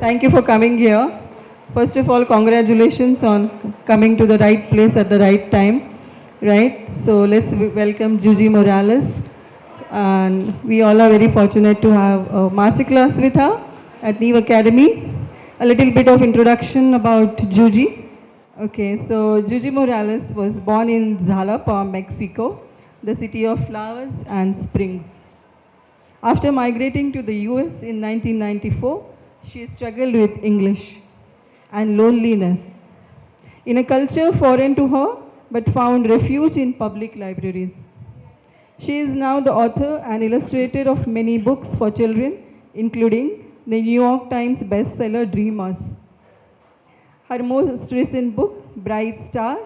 Thank you for coming here. First of all, congratulations on coming to the right place at the right time, right? So let's welcome Yuyi Morales. And we all are very fortunate to have a masterclass with her at Neve Academy. A little bit of introduction about Yuyi. Okay, so Yuyi Morales was born in Jalapa, Mexico, the city of flowers and springs. After migrating to the US in 1994, she struggled with English and loneliness in a culture foreign to her but found refuge in public libraries. She is now the author and illustrator of many books for children, including the New York Times bestseller Dreamers. Her most recent book, Bright Star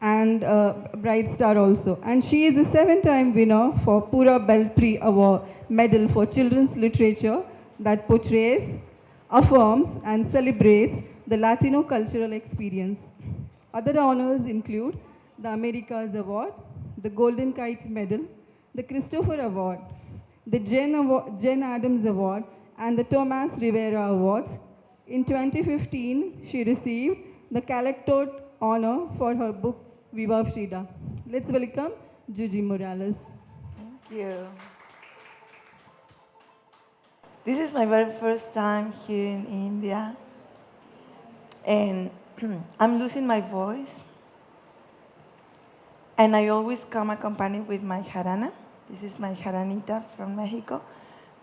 also. And she is a 7-time winner for Pura Beltri Award Medal for Children's Literature that portrays, affirms, and celebrates the Latino cultural experience. Other honors include the Americas Award, the Golden Kite Medal, the Christopher Award, the Jen Adams Award, and the Thomas Rivera Awards. In 2015, she received the Callectot honor for her book Viva Frida. Let's welcome Yuyi Morales. Thank you. This is my very first time here in India, and I'm losing my voice. And I always come accompanied with my jarana. This is my jaranita from Mexico.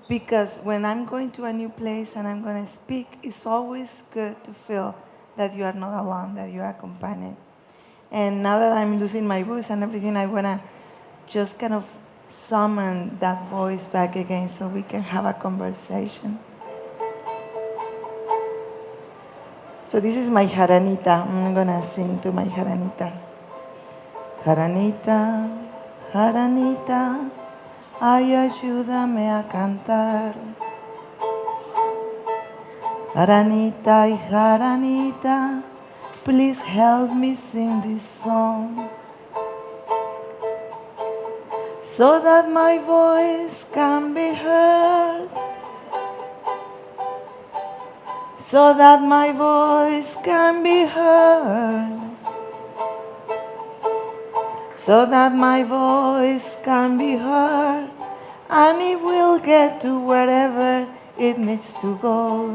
Because when I'm going to a new place and I'm going to speak, it's always good to feel that you are not alone, that you are accompanied. And now that I'm losing my voice and everything, I want to just kind of summon that voice back again so we can have a conversation. So this is my jaranita. I'm going to sing to my jaranita. Jaranita, jaranita, ay, ayúdame a cantar. Jaranita y jaranita, please help me sing this song, so that my voice can be heard, so that my voice can be heard, so that my voice can be heard, and it will get to wherever it needs to go.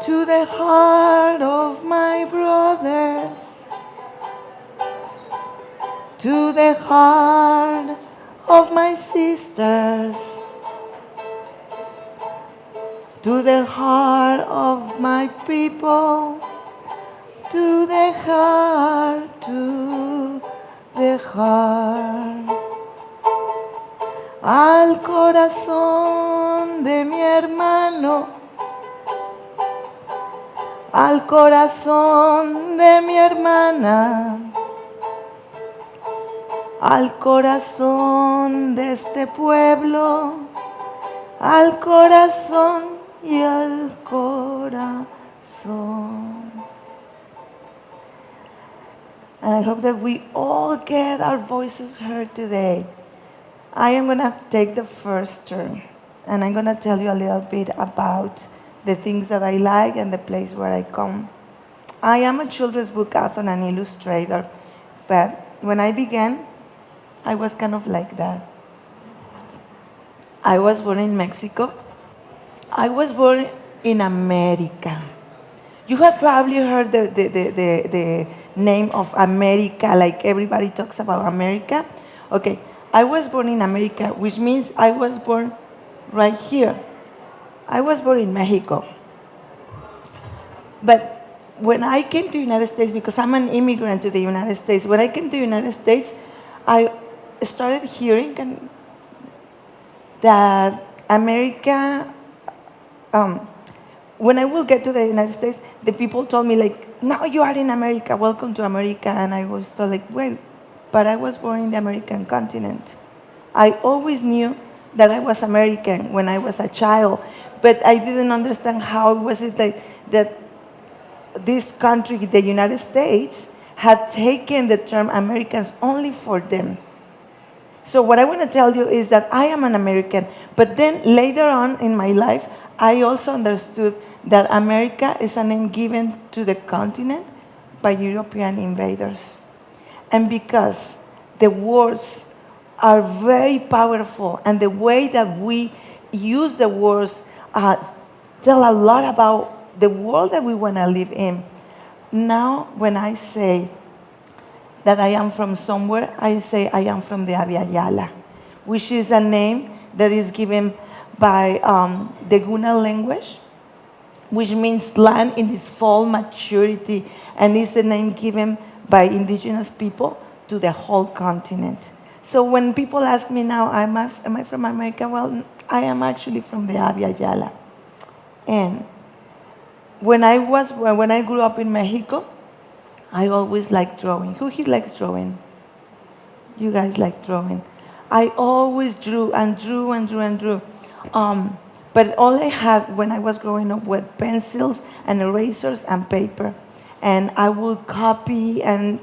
To the heart of my brothers, to the heart of my sisters, to the heart of my people, to the heart, to the heart. Al corazón de mi hermano, al corazón de mi hermana, al corazón de este pueblo, al corazón y al corazón. And I hope that we all get our voices heard today. I am going to take the first turn, and I'm going to tell you a little bit about the things that I like and the place where I come. I am a children's book author and illustrator, but when I began, I was kind of like that. I was born in Mexico. I was born in America. You have probably heard the name of America, like everybody talks about America. Okay, I was born in America, which means I was born right here. I was born in Mexico. But when I came to the United States, because I'm an immigrant to the United States, when I came to the United States, I started hearing that America, when I will get to the United States, the people told me like, now you are in America, welcome to America. And I was told like, wait, but I was born in the American continent. I always knew that I was American when I was a child, but I didn't understand how was it that this country, the United States, had taken the term Americans only for them. So what I want to tell you is that I am an American, but then later on in my life, I also understood that America is a name given to the continent by European invaders. And because the words are very powerful, and the way that we use the words tell a lot about the world that we want to live in. Now, when I say that I am from somewhere, I say I am from the Abya Yala, which is a name that is given by the Guna language, which means land in its full maturity, and is the name given by indigenous people to the whole continent. So when people ask me now, am I from America? Well, I am actually from the Abya Yala. And when I grew up in Mexico, I always liked drawing. Who here likes drawing? You guys like drawing. I always drew and drew and drew and drew. But all I had when I was growing up were pencils and erasers and paper. And I would copy, and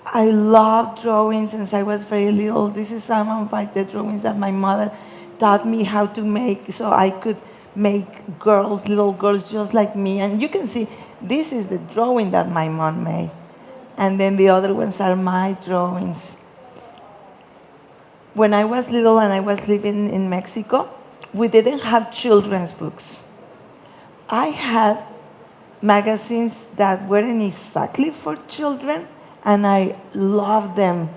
I loved drawing since I was very little. This is some of the drawings that my mother taught me how to make so I could make little girls just like me. And you can see this is the drawing that my mom made. And then the other ones are my drawings. When I was little and I was living in Mexico, we didn't have children's books. I had magazines that weren't exactly for children, and I loved them.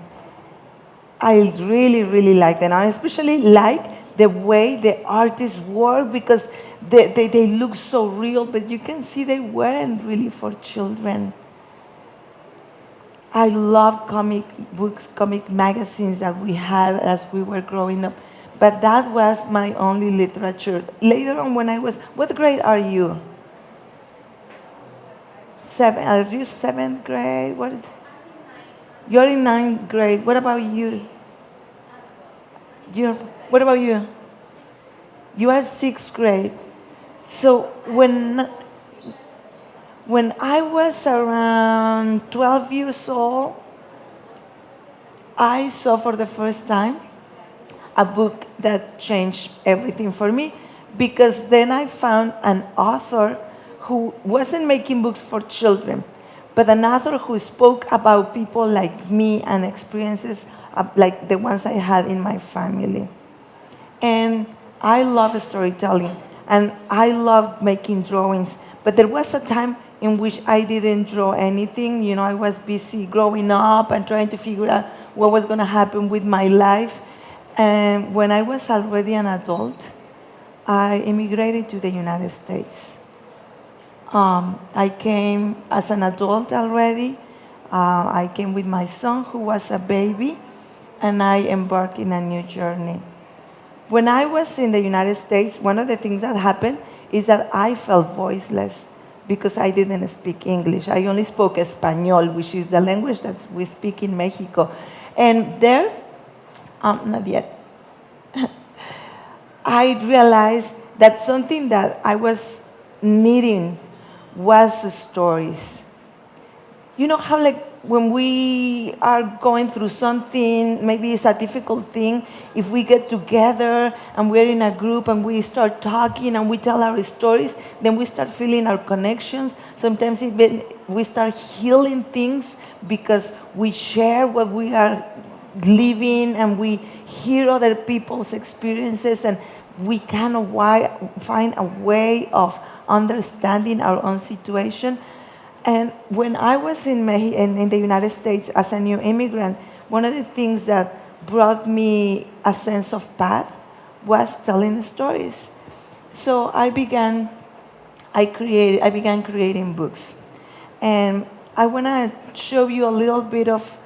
I really, really like them. I especially like the way the artists work, because they look so real, but you can see they weren't really for children. I love comic books, comic magazines that we had as we were growing up. But that was my only literature. Later on, what grade are you? Are you seventh grade? You're in ninth grade. What about you? What about you? You are sixth grade. So when I was around 12 years old, I saw for the first time a book that changed everything for me, because then I found an author who wasn't making books for children, but an author who spoke about people like me and experiences like the ones I had in my family. And I love storytelling, and I love making drawings, but there was a time in which I didn't draw anything. You know, I was busy growing up and trying to figure out what was going to happen with my life. And when I was already an adult, I immigrated to the United States. I came as an adult already. I came with my son, who was a baby, and I embarked in a new journey. When I was in the United States, one of the things that happened is that I felt voiceless because I didn't speak English. I only spoke Espanol, which is the language that we speak in Mexico. And there, not yet, I realized that something that I was needing was stories. You know how, like, when we are going through something, maybe it's a difficult thing, if we get together and we're in a group and we start talking and we tell our stories, then we start feeling our connections. Sometimes even we start healing things because we share what we are living, and we hear other people's experiences, and we kind of find a way of understanding our own situation. And when I was in the United States as a new immigrant, one of the things that brought me a sense of path was telling stories. So I began creating books. And I want to show you a little bit of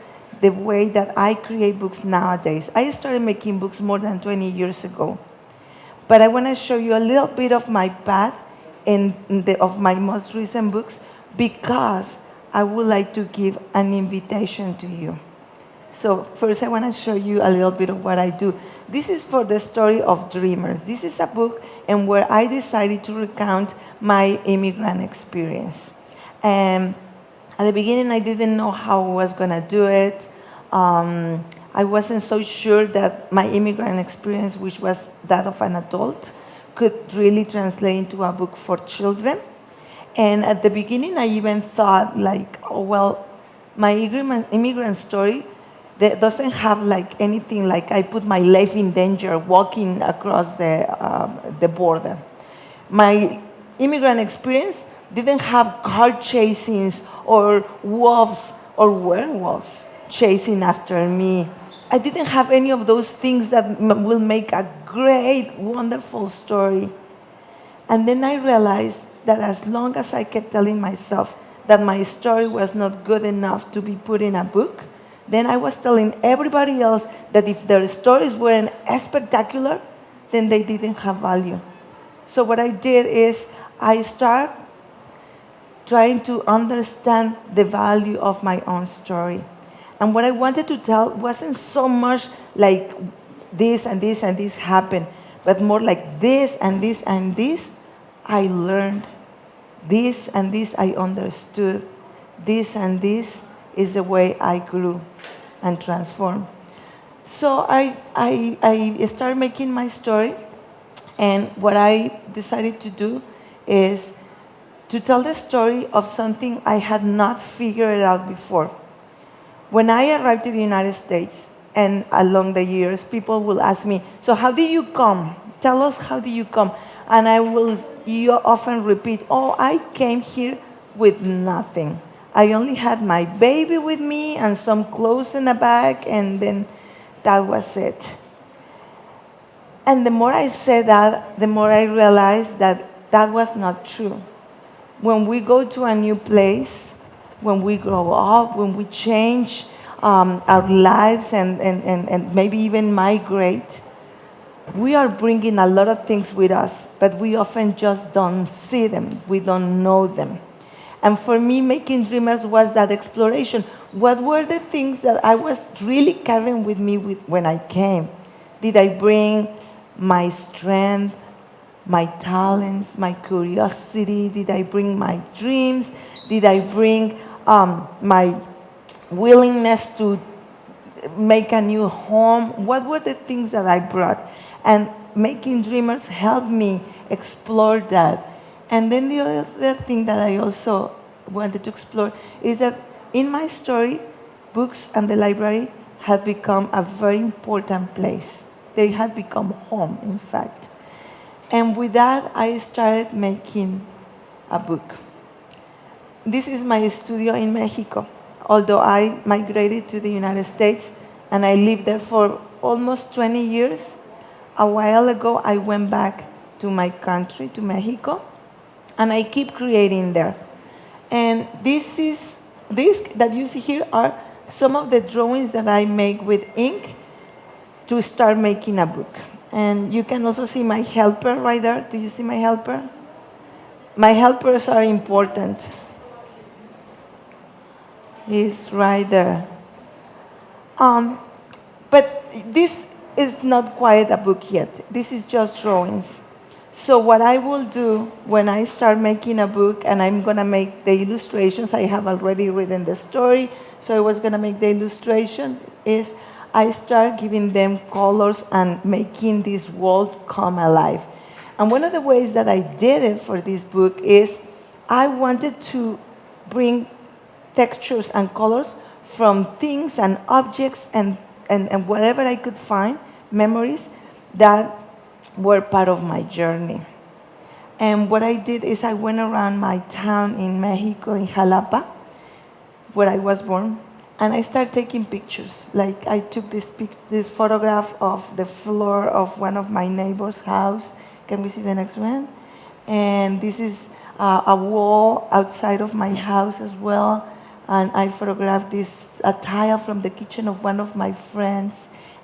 the way that I create books nowadays. I started making books more than 20 years ago. But I want to show you a little bit of my path of my most recent books, because I would like to give an invitation to you. So first I want to show you a little bit of what I do. This is for the story of Dreamers. This is a book and where I decided to recount my immigrant experience. And at the beginning I didn't know how I was going to do it. I wasn't so sure that my immigrant experience, which was that of an adult, could really translate into a book for children. And at the beginning, I even thought like, oh, well, my immigrant story that doesn't have like anything like I put my life in danger walking across the border. My immigrant experience didn't have car chasings or wolves or werewolves chasing after me. I didn't have any of those things that will make a great, wonderful story. And then I realized that as long as I kept telling myself that my story was not good enough to be put in a book, then I was telling everybody else that if their stories weren't as spectacular, then they didn't have value. So what I did is I started trying to understand the value of my own story. And what I wanted to tell wasn't so much like this and this and this happened, but more like this and this and this I learned. This and this I understood. This and this is the way I grew and transformed. So I started making my story, and what I decided to do is to tell the story of something I had not figured out before. When I arrived to the United States, and along the years, people will ask me, so how did you come? Tell us, how did you come? And you often repeat, oh, I came here with nothing. I only had my baby with me and some clothes in a bag, and then that was it. And the more I said that, the more I realized that that was not true. When we go to a new place, when we grow up, when we change our lives and maybe even migrate, we are bringing a lot of things with us, but we often just don't see them. We don't know them. And for me, Making Dreamers was that exploration. What were the things that I was really carrying with me when I came? Did I bring my strength, my talents, my curiosity? Did I bring my dreams? Did I bring my willingness to make a new home? What were the things that I brought? And Making Dreamers helped me explore that. And then the other thing that I also wanted to explore is that in my story, books and the library had become a very important place. They had become home, in fact. And with that, I started making a book. This is my studio in Mexico. Although I migrated to the United States and I lived there for almost 20 years, a while ago I went back to my country, to Mexico, and I keep creating there. And these that you see here are some of the drawings that I make with ink to start making a book. And you can also see my helper right there. Do you see my helper? My helpers are important. He's right there. But this is not quite a book yet. This is just drawings. So what I will do when I start making a book, and I'm going to make the illustrations, I have already written the story, so I was going to make the illustration, is I start giving them colors and making this world come alive. And one of the ways that I did it for this book is I wanted to bring textures and colors from things and objects and whatever I could find, memories that were part of my journey. And what I did is I went around my town in Mexico, in Jalapa, where I was born, and I started taking pictures. Like I took this photograph of the floor of one of my neighbor's house. Can we see the next one? And this is a wall outside of my house as well. And I photographed a tile from the kitchen of one of my friends.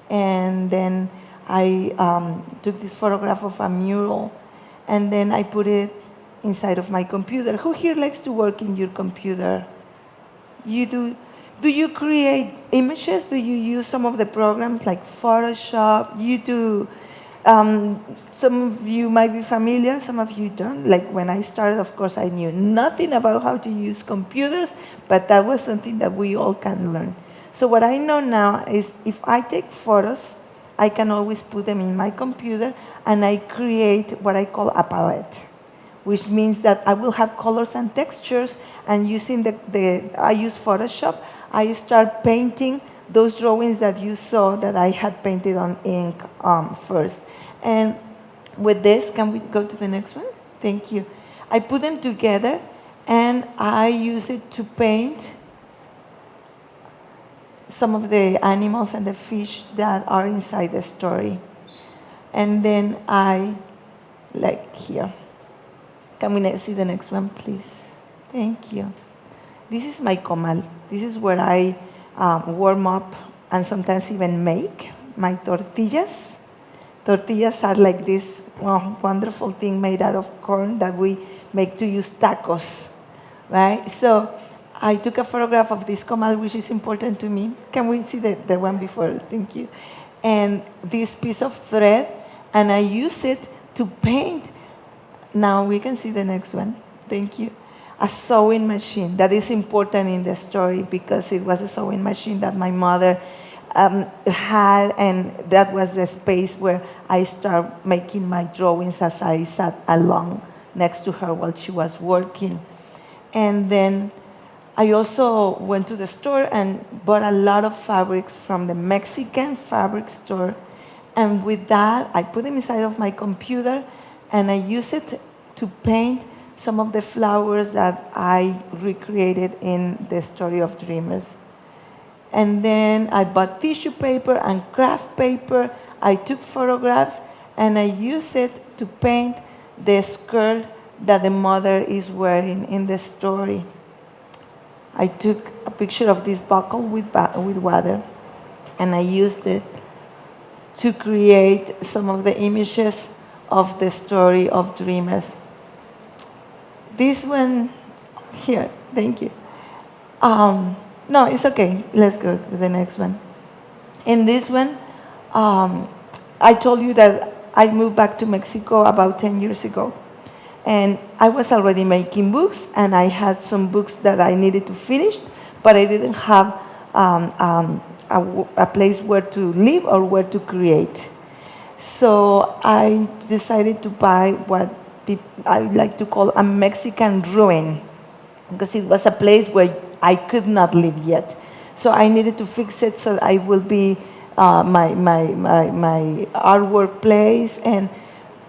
And then I took this photograph of a mural. And then I put it inside of my computer. Who here likes to work in your computer? You do? Do you create images? Do you use some of the programs like Photoshop? You do. Some of you might be familiar, some of you don't. Like when I started, of course, I knew nothing about how to use computers, but that was something that we all can learn. So what I know now is if I take photos, I can always put them in my computer and I create what I call a palette, which means that I will have colors and textures, and using I use Photoshop, I start painting those drawings that you saw that I had painted on ink first. And with this, can we go to the next one? Thank you. I put them together and I use it to paint some of the animals and the fish that are inside the story. And then like here. Can we see the next one, please? Thank you. This is my comal. This is where I warm up and sometimes even make my tortillas. Tortillas are like this wonderful thing made out of corn that we make to use tacos, right? So I took a photograph of this comal, which is important to me. Can we see the one before? Thank you. And this piece of thread, and I use it to paint. Now we can see the next one. Thank you. A sewing machine. That is important in the story because it was a sewing machine that my mother had, and that was the space where I started making my drawings as I sat along next to her while she was working. And then I also went to the store and bought a lot of fabrics from the Mexican fabric store. And with that, I put them inside of my computer and I use it to paint some of the flowers that I recreated in the story of Dreamers. And then I bought tissue paper and craft paper. I took photographs and I used it to paint the skirt that the mother is wearing in the story. I took a picture of this buckle with water and I used it to create some of the images of the story of Dreamers. This one here, thank you. No, it's okay. Let's go to the next one. In this one, I told you that I moved back to Mexico about 10 years ago. And I was already making books, and I had some books that I needed to finish, but I didn't have a place where to live or where to create. So I decided to buy what I like to call a Mexican ruin, because it was a place where I could not live yet. So I needed to fix it so I will be my artwork place, and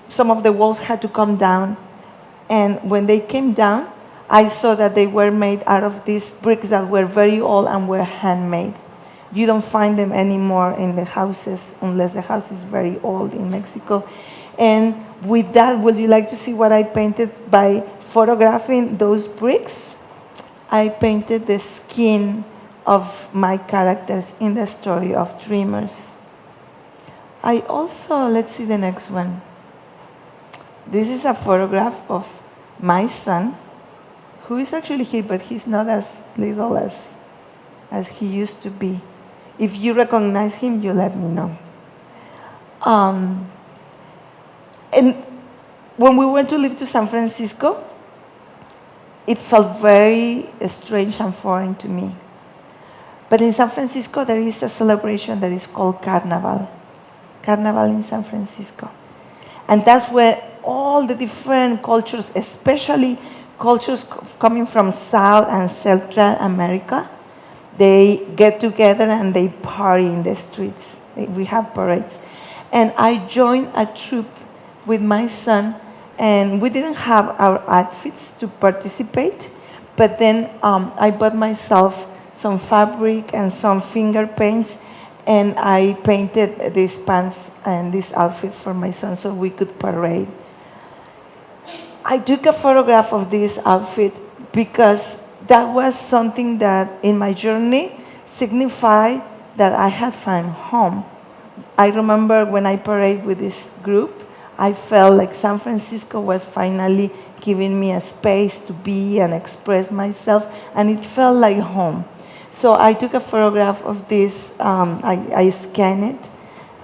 some of the walls had to come down. And when they came down, I saw that they were made out of these bricks that were very old and were handmade. You don't find them anymore in the houses unless the house is very old in Mexico. And with that, would you like to see what I painted by photographing those bricks? I painted the skin of my characters in the story of Dreamers. I also, let's see the next one. This is a photograph of my son, who is actually here, but he's not as little as he used to be. If you recognize him, you let me know. And when we went to live to San Francisco, it felt very strange and foreign to me. But in San Francisco, there is a celebration that is called Carnival. Carnival in San Francisco. And that's where all the different cultures, especially cultures coming from South and Central America, they get together and they party in the streets. We have parades. And I joined a troupe with my son, and we didn't have our outfits to participate, but then I bought myself some fabric and some finger paints, and I painted these pants and this outfit for my son so we could parade. I took a photograph of this outfit because that was something that in my journey signified that I had found home. I remember when I paraded with this group, I felt like San Francisco was finally giving me a space to be and express myself, and it felt like home. So I took a photograph of this, I scanned it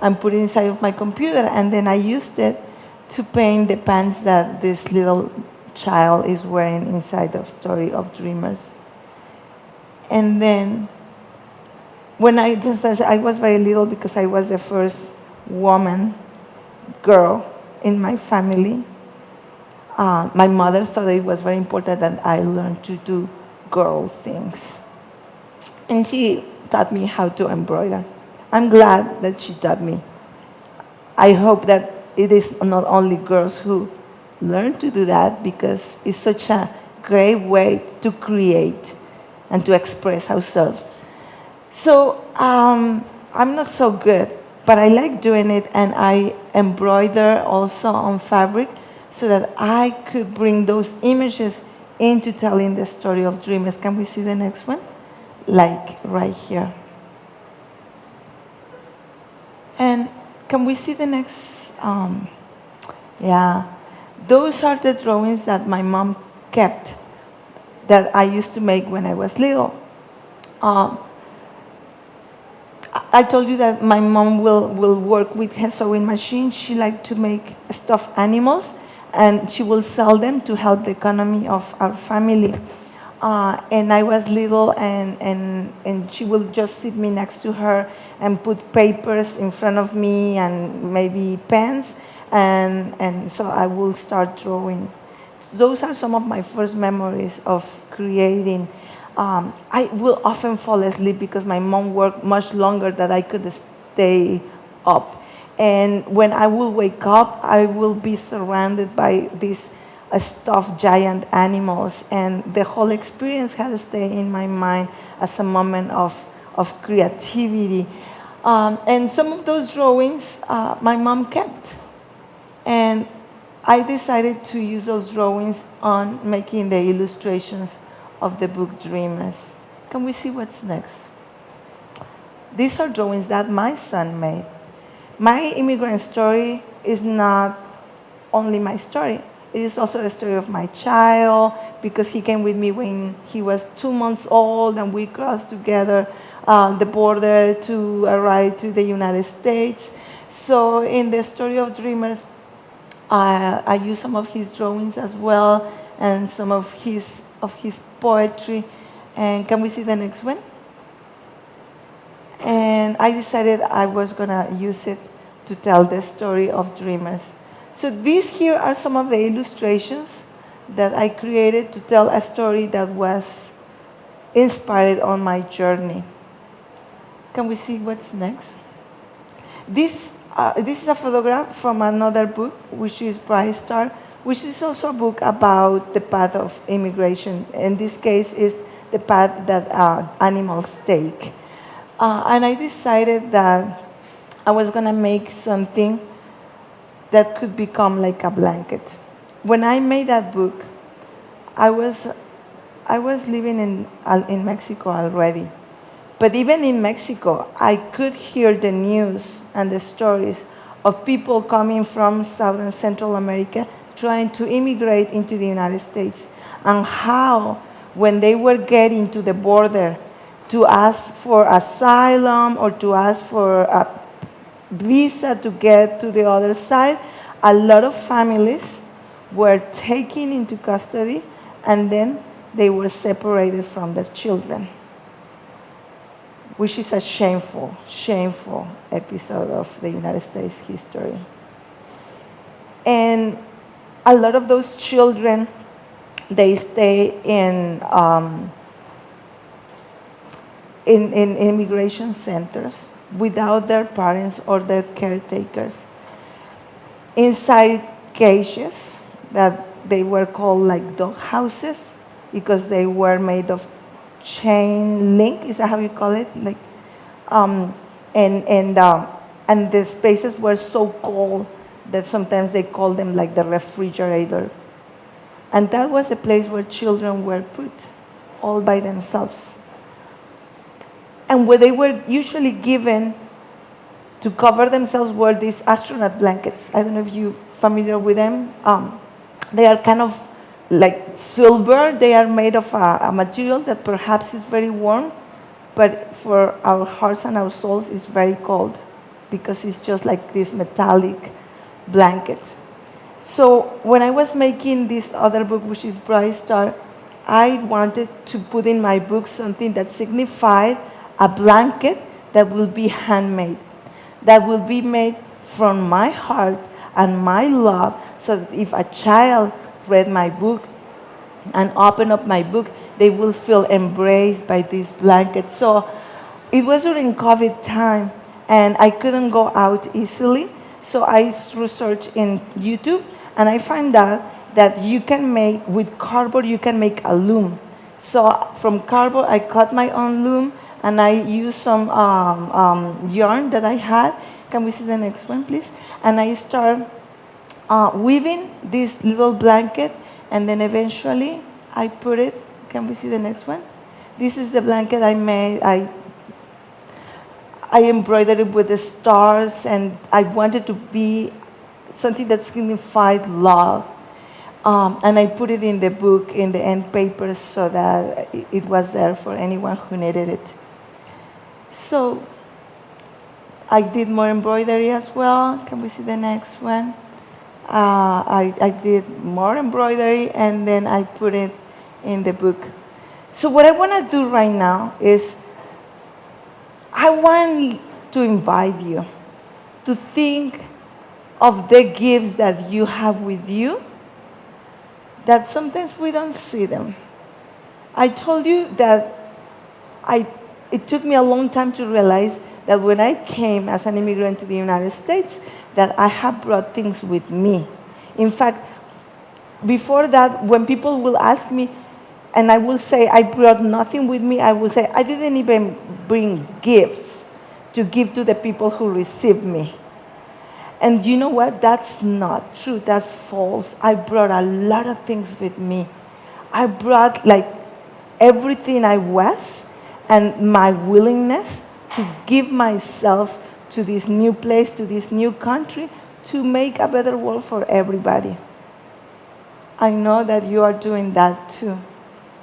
and put it inside of my computer, and then I used it to paint the pants that this little child is wearing inside the story of Dreamers. And then when I was very little because I was the first woman, girl in my family. My mother thought it was very important that I learn to do girl things. And she taught me how to embroider. I'm glad that she taught me. I hope that it is not only girls who learn to do that because it's such a great way to create and to express ourselves. So I'm not so good, but I like doing it, and I embroider also on fabric so that I could bring those images into telling the story of dreamers. Can we see the next one? Like right here. And can we see the next? Yeah, those are the drawings that my mom kept that I used to make when I was little. Um, I told you that my mom will work with her sewing machine. She liked to make stuffed animals, and she will sell them to help the economy of our family. And I was little, and she will just sit me next to her and put papers in front of me and maybe pens, and so I will start drawing. Those are some of my first memories of creating. I will often fall asleep because my mom worked much longer than I could stay up. And when I will wake up, I will be surrounded by these stuffed giant animals. And the whole experience has stayed in my mind as a moment of creativity. And some of those drawings my mom kept. And I decided to use those drawings on making the illustrations of the book Dreamers. Can we see what's next? These are drawings that my son made. My immigrant story is not only my story. It is also the story of my child because he came with me when he was 2 months old and we crossed together the border to arrive to the United States. So in the story of Dreamers, I use some of his drawings as well and some of his poetry. And can we see the next one? And I decided I was gonna use it to tell the story of Dreamers. So these here are some of the illustrations that I created to tell a story that was inspired on my journey. Can we see what's next? This is a photograph from another book, which is Bright Star, which is also a book about the path of immigration. In this case, is the path that animals take. And I decided that I was going to make something that could become like a blanket. When I made that book, I was living in Mexico already. But even in Mexico, I could hear the news and the stories of people coming from South and Central America trying to immigrate into the United States, and how, when they were getting to the border to ask for asylum or to ask for a visa to get to the other side, a lot of families were taken into custody and then they were separated from their children, which is a shameful, shameful episode of the United States history. And a lot of those children, they stay in immigration centers without their parents or their caretakers, inside cages that they were called like dog houses because they were made of chain link. Is that how you call it? Like, and the spaces were so cold that sometimes they called them like the refrigerator. And that was the place where children were put all by themselves. And what they were usually given to cover themselves were these astronaut blankets. I don't know if you're familiar with them. They are kind of like silver. They are made of a material that perhaps is very warm, but for our hearts and our souls, it's very cold because it's just like this metallic blanket. So when I was making this other book, which is Bright Star, I wanted to put in my book something that signified a blanket that will be handmade, that will be made from my heart and my love, so that if a child read my book and open up my book, they will feel embraced by this blanket. So it was during COVID time, and I couldn't go out easily. So I researched in YouTube, and I found out that you can make, with cardboard, you can make a loom. So from cardboard, I cut my own loom, and I used some yarn that I had. Can we see the next one, please? And I start weaving this little blanket, and then eventually I put it. Can we see the next one? This is the blanket I made. I embroidered it with the stars, and I wanted to be something that signified love. And I put it in the book, in the end paper, so that it was there for anyone who needed it. So I did more embroidery as well. Can we see the next one? I did more embroidery, and then I put it in the book. So what I want to do right now is I want to invite you to think of the gifts that you have with you, that sometimes we don't see them. I told you that it took me a long time to realize that when I came as an immigrant to the United States, that I have brought things with me. In fact, before that, when people will ask me, and I will say I brought nothing with me, I will say I didn't even bring gifts to give to the people who received me. And you know what? That's not true. That's false. I brought a lot of things with me. I brought like everything I was, and my willingness to give myself to this new place, to this new country, to make a better world for everybody. I know that you are doing that too.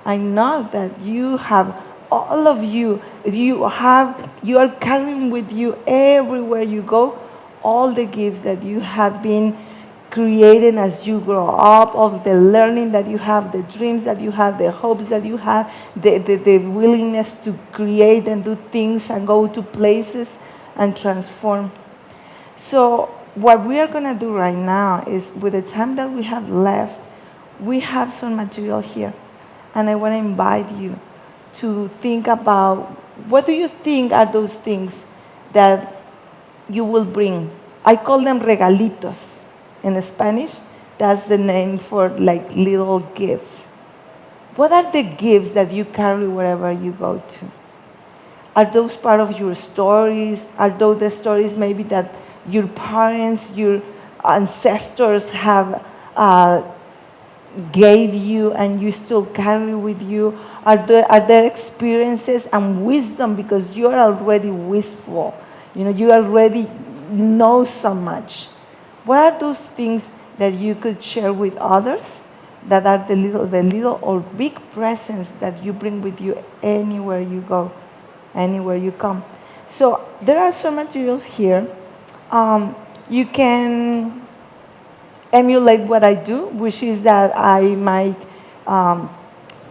I know that you have, all of you, you are carrying with you everywhere you go all the gifts that you have been creating as you grow up, of the learning that you have, the dreams that you have, the hopes that you have, the willingness to create and do things and go to places and transform. So what we are going to do right now is, with the time that we have left, we have some material here. And I want to invite you to think about, what do you think are those things that you will bring? I call them regalitos in Spanish. That's the name for like little gifts. What are the gifts that you carry wherever you go to? Are those part of your stories? Are those the stories maybe that your parents, your ancestors have gave you and you still carry with you? Are there experiences and wisdom, because you are already wistful? You already know so much. What are those things that you could share with others that are the little or big presents that you bring with you anywhere you go, anywhere you come? So there are some materials here. You can emulate what I do, which is that I might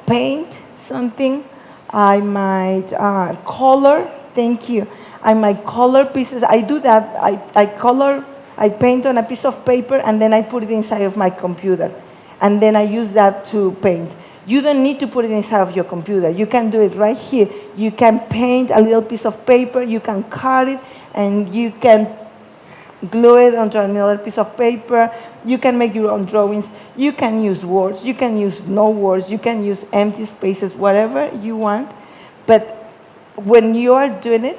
paint something. I might color. Thank you. I might color pieces. I do that. I paint on a piece of paper, and then I put it inside of my computer. And then I use that to paint. You don't need to put it inside of your computer. You can do it right here. You can paint a little piece of paper, you can cut it, and you can glue it onto another piece of paper. You can make your own drawings. You can use words. You can use no words. You can use empty spaces, whatever you want. But when you are doing it,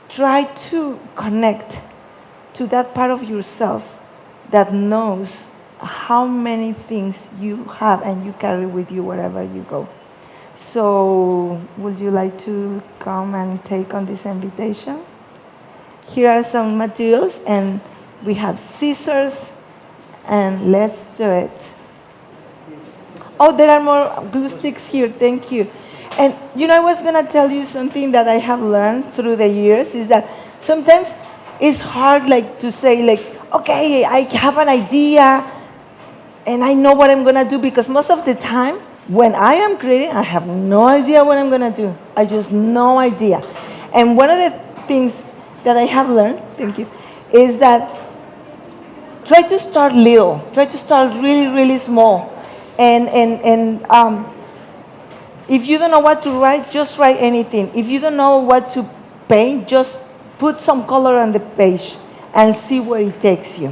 try to connect to that part of yourself that knows how many things you have and you carry with you wherever you go. So would you like to come and take on this invitation? Here are some materials, and we have scissors, and let's do it. Oh, there are more glue sticks here. Thank you. And I was going to tell you something that I have learned through the years, is that sometimes it's hard to say okay, I have an idea and I know what I'm going to do, because most of the time when I am creating, I have no idea what I'm going to do. I just no idea. And one of the things that I have learned, thank you, is that try to start little. Try to start really, really small. And if you don't know what to write, just write anything. If you don't know what to paint, just put some color on the page and see where it takes you.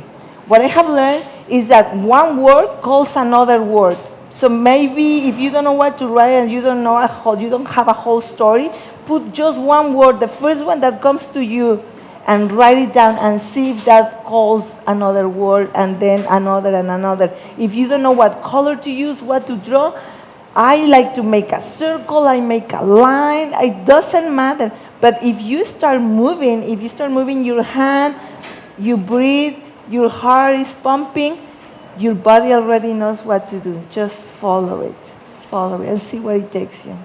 What I have learned is that one word calls another word. So maybe if you don't know what to write and you don't know you don't have a whole story, put just one word, the first one that comes to you, and write it down and see if that calls another word and then another and another. If you don't know what color to use, what to draw, I like to make a circle, I make a line, it doesn't matter. But if you start moving your hand, you breathe, your heart is pumping, your body already knows what to do. Just follow it, and see where it takes you.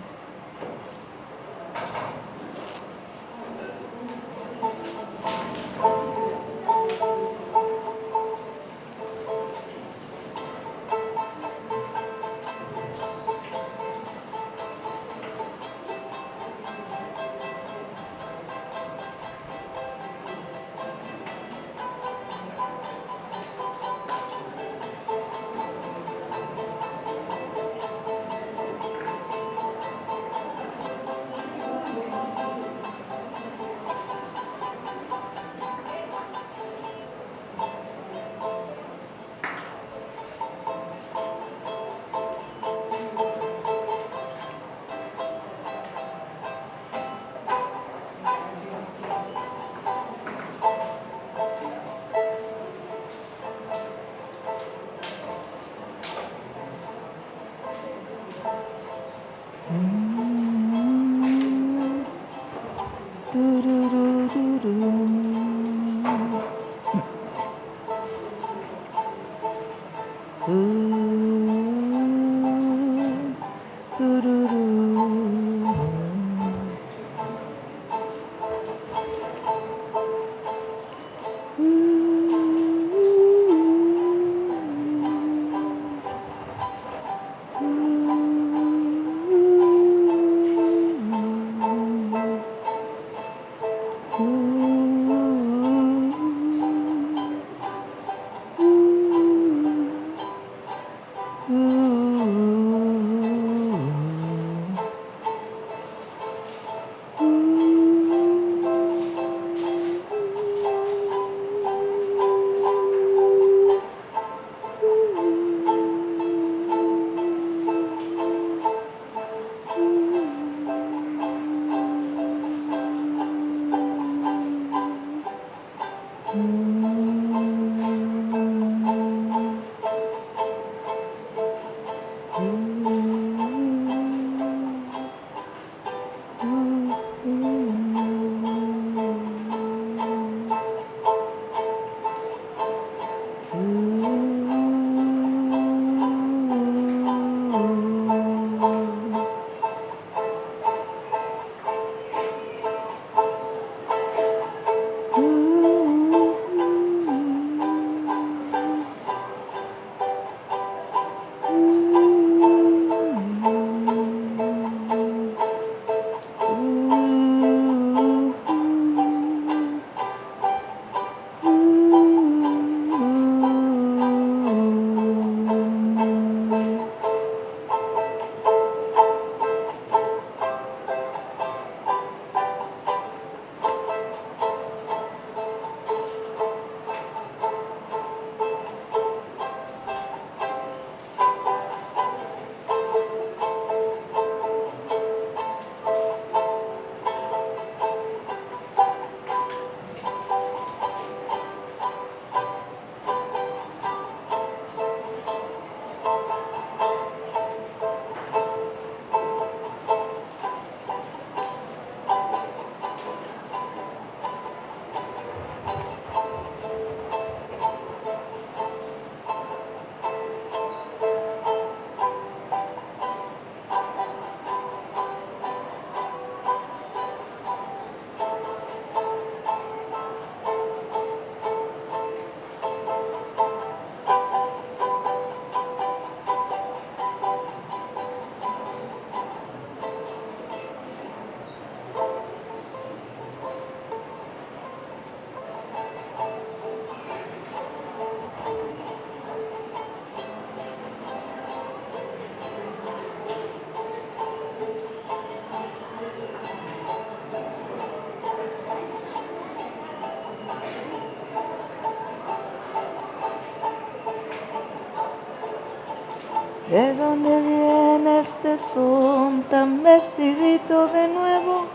¿De dónde viene este son tan vestidito de nuevo?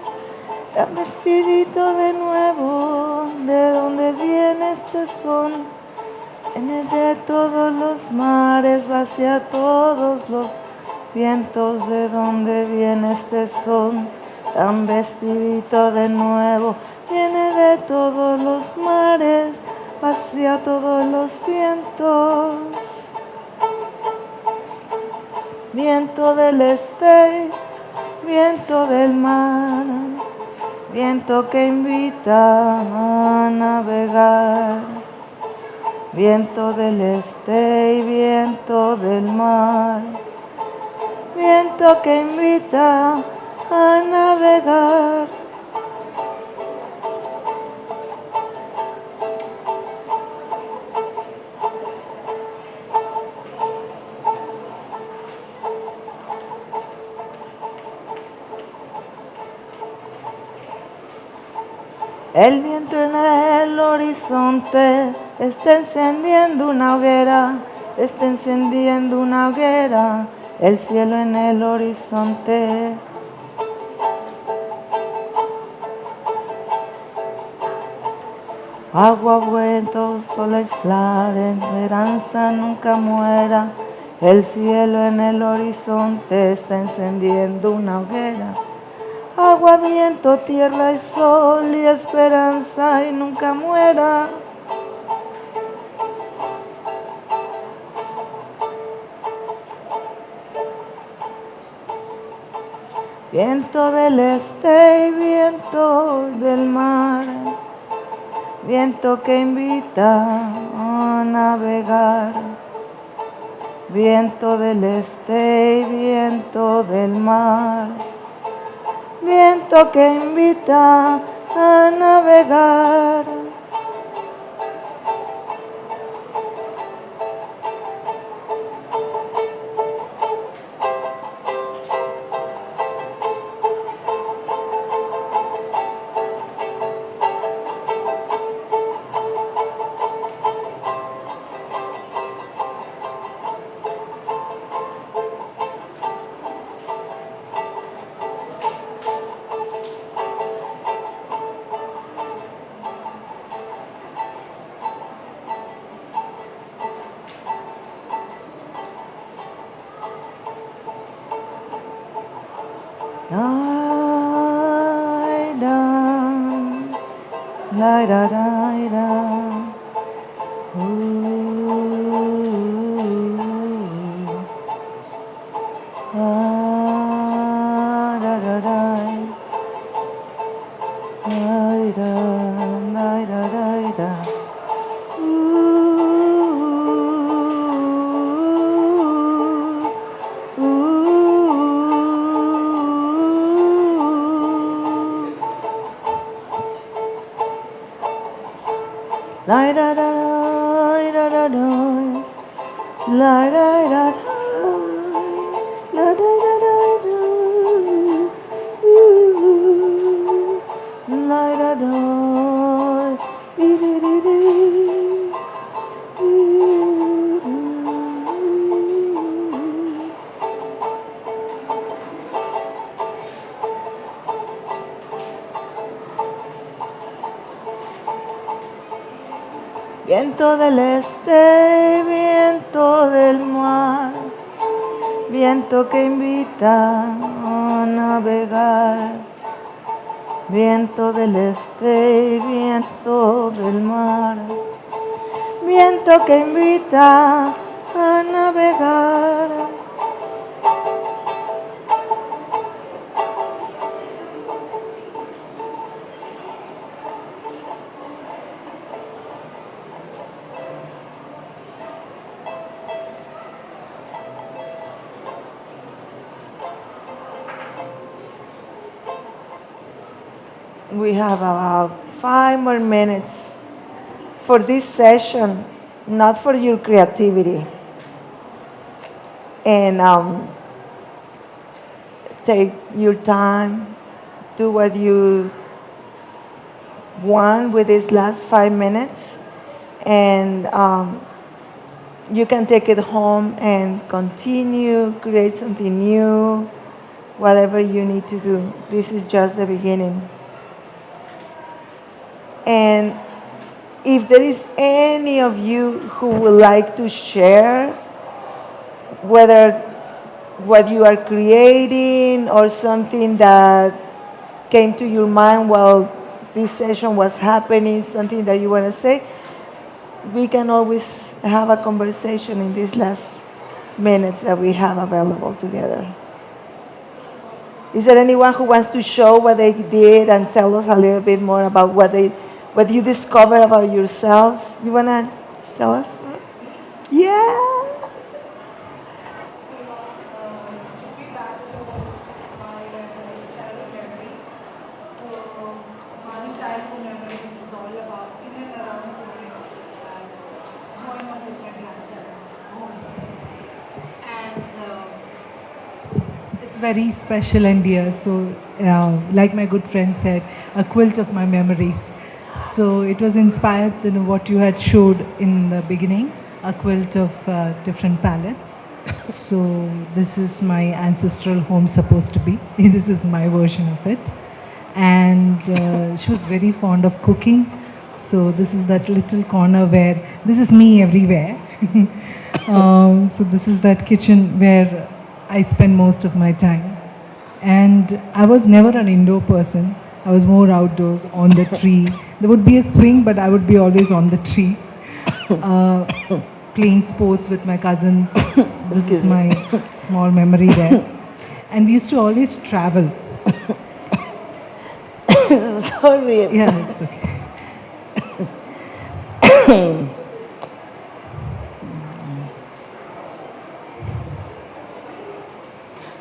Tan vestidito de nuevo. ¿De dónde viene este son? Viene de todos los mares, va hacia todos los vientos. ¿De dónde viene este son tan vestidito de nuevo? Viene de todos los mares, va hacia todos los vientos. Viento del este, viento del mar, viento que invita a navegar. Viento del este y viento del mar, viento que invita a navegar. El viento en el horizonte está encendiendo una hoguera, está encendiendo una hoguera, el cielo en el horizonte. Agua, viento, sol y flor, esperanza nunca muera, el cielo en el horizonte está encendiendo una hoguera. Agua, viento, tierra y sol y esperanza y nunca muera. Viento del este y viento del mar, viento que invita a navegar. Viento del este y viento del mar, viento que invita a navegar. Viento del este, viento del mar, viento que invita a navegar. Viento del este y viento del mar, viento que invita a navegar. We have about 5 more minutes for this session, not for your creativity. And take your time, do what you want with these last 5 minutes. And you can take it home and continue, create something new, whatever you need to do. This is just the beginning. And if there is any of you who would like to share, whether what you are creating or something that came to your mind while this session was happening, something that you want to say, we can always have a conversation in these last minutes that we have available together. Is there anyone who wants to show what they did and tell us a little bit more about what you discovered about yourselves? You wanna tell us? Yeah. It's very special and dear. So, like my good friend said, a quilt of my memories. So it was inspired, what you had showed in the beginning, a quilt of different palettes. So this is my ancestral home supposed to be. This is my version of it. And she was very fond of cooking. So this is that little corner where this is me everywhere. So this is that kitchen where I spend most of my time. And I was never an indoor person. I was more outdoors, on the tree. There would be a swing, but I would be always on the tree, uh, playing sports with my cousins. This is my small memory there. And we used to always travel. Sorry. Yeah, it's okay.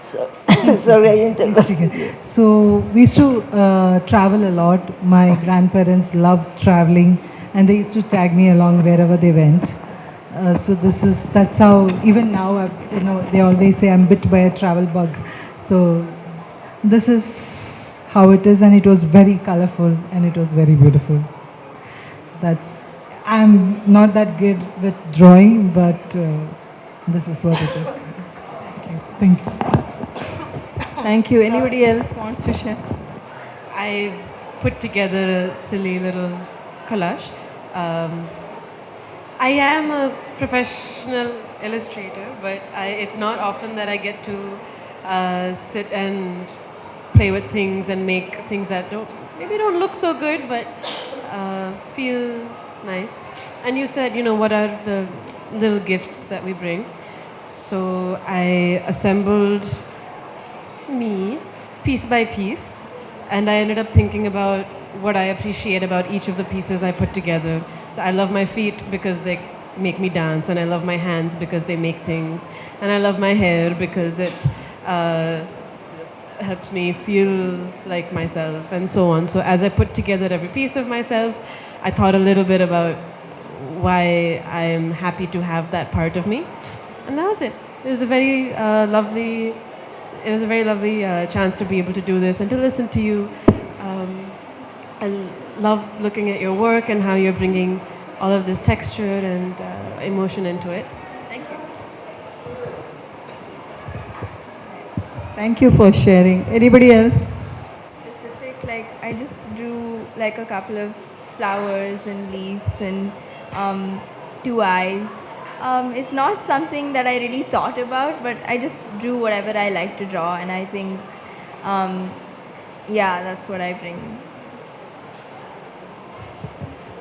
So, sorry, I interrupted. So we used to travel a lot. My grandparents loved traveling, and they used to tag me along wherever they went. So that's how even now they always say I'm bit by a travel bug. So this is how it is, and it was very colorful and it was very beautiful. I'm not that good with drawing, but this is what it is. Thank you. Thank you. Anybody else wants to share? I put together a silly little collage. I am a professional illustrator, but it's not often that I get to sit and play with things and make things that maybe don't look so good, but feel nice. And you said, what are the little gifts that we bring? So I assembled me piece by piece, and I ended up thinking about what I appreciate about each of the pieces I put together. I love my feet because they make me dance, and I love my hands because they make things, and I love my hair because it helps me feel like myself, and so on. So as I put together every piece of myself, I thought a little bit about why I'm happy to have that part of me, and that was it. It was a very lovely chance to be able to do this and to listen to you. I loved looking at your work and how you're bringing all of this texture and emotion into it. Thank you. Thank you for sharing. Anybody else? Specific, like I just drew like a couple of flowers and leaves and two eyes. It's not something that I really thought about, but I just drew whatever I like to draw, and I think, yeah, that's what I bring.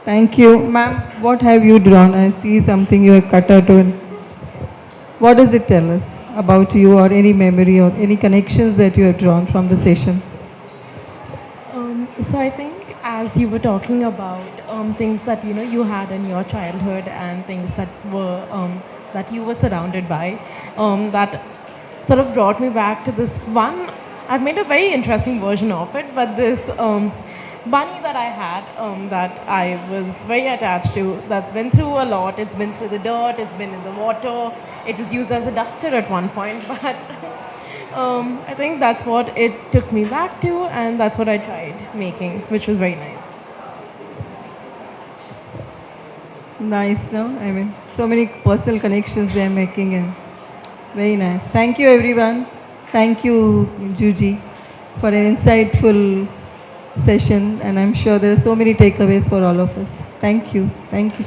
Thank you. Ma'am, what have you drawn? I see something you have cut out. What does it tell us about you, or any memory or any connections that you have drawn from the session? So I think as you were talking about things that you had in your childhood and things that you were surrounded by, that sort of brought me back to this one. I've made a very interesting version of it, but this bunny that I had that I was very attached to, that's been through a lot. It's been through the dirt, it's been in the water, it was used as a duster at one point, but I think that's what it took me back to, and that's what I tried making, which was very nice. Nice, no? I mean, so many personal connections they are making, and very nice. Thank you, everyone. Thank you, Juji, for an insightful session, and I'm sure there are so many takeaways for all of us. Thank you. Thank you.